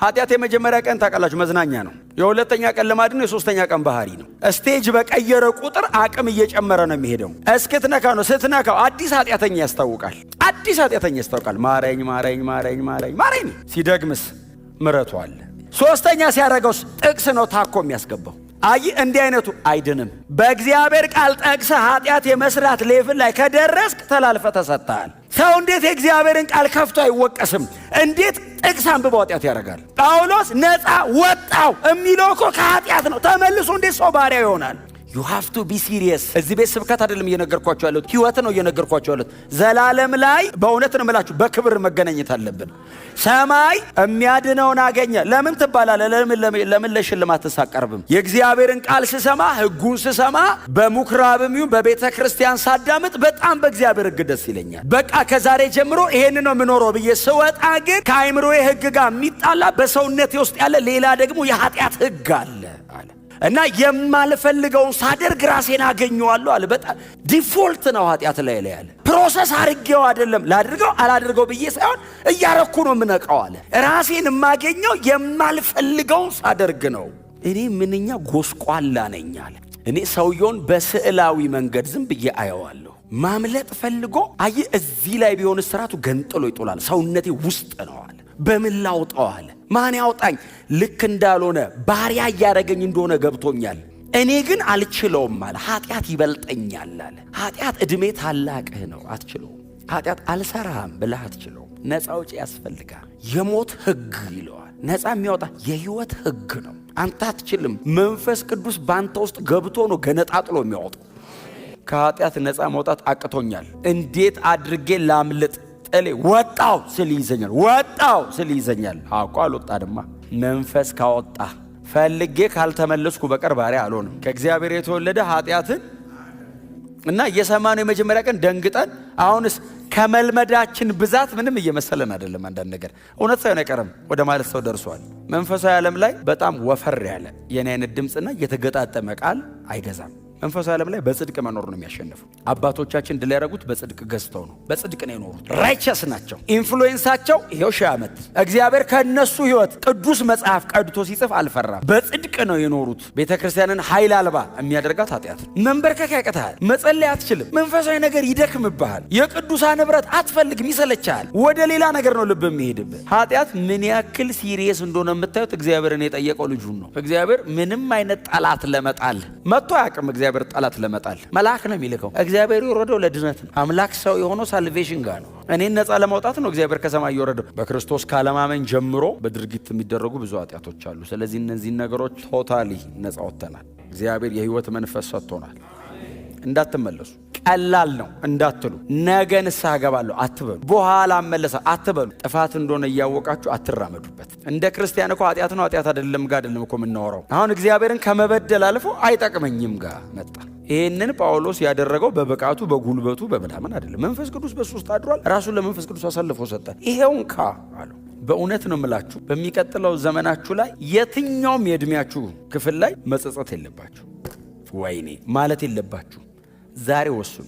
ኃጢአት የመጀመሪያ ቀን ታውቃላችሁ መዝናኛ ነው። የሁለተኛ ቀን ልማድ ነው። የሶስተኛ ቀን ባህሪ ነው። ስቴጅ በቀየረ ቁጥር አቅም እየጨመረ ነው የሚሄደው። እስክትነካው ነው። ስትነካው አዲስ ኃጢአተኛ ያስታውቃል። አዲስ ኃጢአተኛ ያስታውቃል። ማረኝ ማረኝ ማረኝ ማረኝ ማረኝ። ሲደግምስ ምረቱ አለ። ሶስተኛ ሲያደርገውስ ጥቅስ ነው ታኮ የሚያስገባው። አይ እንዲህ አይነቱ አይድንም። በእግዚአብሔር ቃል ጠቅሰ ኃጢአት የመስራት ሌቭል ላይ ከደረስክ ተላልፈ ተሰጥተሃል። ሰው እንዴት የእግዚአብሔርን ቃል ከፍቶ አይወቀስም? እንዴት ጥቅስ አንብቦ ኃጢአት ያደርጋል? ጳውሎስ ነፃ ወጣው የሚለው እኮ ከኃጢአት ነው። ተመልሶ እንዴት ሰው ባሪያ ይሆናል? you have to be serious። እዚህ ቤት ስብከት አይደለም እየነገርኳቸው ያለሁት፣ ህይወት ነው እየነገርኳቸው ያለሁት። ዘላለም ላይ በእውነት ነው የምላችሁ በክብር መገናኘት አለብን። ሰማይ የሚያድነውን አገኘ ለምን ትባላለ? ለምን ለሽልማት ተሳቀርብም? የእግዚአብሔርን ቃል ስሰማ፣ ህጉን ስሰማ፣ በምኩራብም ይሁን በቤተ ክርስቲያን ሳዳምጥ በጣም በእግዚአብሔር ህግ ደስ ይለኛል። በቃ ከዛሬ ጀምሮ ይሄን ነው የምኖረው ብዬ ስወጣ ግን ከአይምሮዬ ህግ ጋር የሚጣላ በሰውነቴ ውስጥ ያለ ሌላ ደግሞ የኃጢአት ህግ አለ እና የማልፈልገውን ሳደርግ ራሴን አገኘዋለሁ አለ። በጣም ዲፎልት ነው ኃጢአት ላይ ያለ። ፕሮሰስ አድርጌው አይደለም ላድርገው አላድርገው ብዬ ሳይሆን እያረኩ ነው የምነቃው አለ። ራሴን የማገኘው የማልፈልገውን ሳደርግ ነው። እኔ ምንኛ ጎስቋላ ነኝ አለ። እኔ ሰውየውን በስዕላዊ መንገድ ዝም ብዬ አየዋለሁ። ማምለጥ ፈልጎ አይ እዚህ ላይ ቢሆን ስራቱ ገንጥሎ ይጦላል። ሰውነቴ ውስጥ ነው አለ። በምን ላውጣው አለ። ማን ያውጣኝ? ልክ እንዳልሆነ ባሪያ እያደረገኝ እንደሆነ ገብቶኛል። እኔ ግን አልችለውም አለ። ኃጢአት ይበልጠኛል አለ። ኃጢአት ዕድሜ ታላቅህ ነው፣ አትችለውም። ኃጢአት አልሰራህም ብለህ አትችለውም። ነፃ ውጪ ያስፈልጋል። የሞት ህግ ይለዋል። ነፃ የሚያወጣ የህይወት ህግ ነው። አንተ አትችልም። መንፈስ ቅዱስ ባንተ ውስጥ ገብቶ ነው ገነጣጥሎ የሚያወጣው። ከኃጢአት ነፃ መውጣት አቅቶኛል። እንዴት አድርጌ ላምልጥ? ጥሌ ወጣው ስል ይዘኛል። ወጣው ስል ይዘኛል። አቋ አልወጣድማ። መንፈስ ካወጣ ፈልጌ ካልተመለስኩ በቀር ባሪያ አልሆንም። ከእግዚአብሔር የተወለደ ኃጢአትን እና እየሰማነው የመጀመሪያ ቀን ደንግጠን አሁንስ ከመልመዳችን ብዛት ምንም እየመሰለን አይደለም። አንዳንድ ነገር እውነት ሳይሆን አይቀርም ወደ ማለት ሰው ደርሷል። መንፈሳዊ ዓለም ላይ በጣም ወፈር ያለ የኔ አይነት ድምፅና የተገጣጠመ ቃል አይገዛም። መንፈሳዊ ዓለም ላይ በጽድቅ መኖር ነው የሚያሸንፈው። አባቶቻችን ድል ያደረጉት በጽድቅ ገዝተው ነው። በጽድቅ ነው የኖሩት። ራይቸስ ናቸው። ኢንፍሉዌንሳቸው ይሄው ሺህ ዓመት እግዚአብሔር ከነሱ ህይወት ቅዱስ መጽሐፍ ቀድቶ ሲጽፍ አልፈራም። በጽድቅ ነው የኖሩት። ቤተክርስቲያንን ኃይል አልባ የሚያደርጋት ኃጢአት። መንበርከክ ያቅትሃል። መጸለይ አትችልም። መንፈሳዊ ነገር ይደክምብሃል። የቅዱሳን ህብረት አትፈልግም፣ ይሰለቻል። ወደ ሌላ ነገር ነው ልብ የሚሄድብህ። ኃጢአት ምን ያክል ሲሪየስ እንደሆነ የምታዩት እግዚአብሔርን የጠየቀው ልጁን ነው። እግዚአብሔር ምንም አይነት ጠላት ለመጣል መጥቶ አያውቅም። እግዚአብሔር ጠላት ለመጣል መልአክ ነው የሚልከው። እግዚአብሔር የወረደው ለድነት ነው። አምላክ ሰው የሆነው ሳልቬሽን ጋር ነው። እኔን ነፃ ለማውጣት ነው እግዚአብሔር ከሰማይ የወረደው። በክርስቶስ ካለማመን ጀምሮ በድርጊት የሚደረጉ ብዙ ኃጢአቶች አሉ። ስለዚህ እነዚህ ነገሮች ቶታሊ ነፃ ወጥተናል። እግዚአብሔር የህይወት መንፈስ ሰጥቶናል። እንዳትመለሱ። ቀላል ነው እንዳትሉ። ነገ ንስሐ ገባለሁ አትበሉ። በኋላ መለሳ አትበሉ። ጥፋት እንደሆነ እያወቃችሁ አትራመዱበት። እንደ ክርስቲያን እኮ ኃጢአት ነው ኃጢአት አይደለም ጋር አይደለም እኮ የምናወራው። አሁን እግዚአብሔርን ከመበደል አልፎ አይጠቅመኝም ጋር መጣ። ይህንን ጳውሎስ ያደረገው በብቃቱ በጉልበቱ በምናምን አይደለም። መንፈስ ቅዱስ በሱ ውስጥ አድሯል። ራሱን ለመንፈስ ቅዱስ አሳልፎ ሰጠ። ይሄውን አለው። በእውነት ነው የምላችሁ፣ በሚቀጥለው ዘመናችሁ ላይ የትኛውም የእድሜያችሁ ክፍል ላይ መጸጸት የለባችሁ። ወይኔ ማለት የለባችሁ። ዛሬ ወስኑ።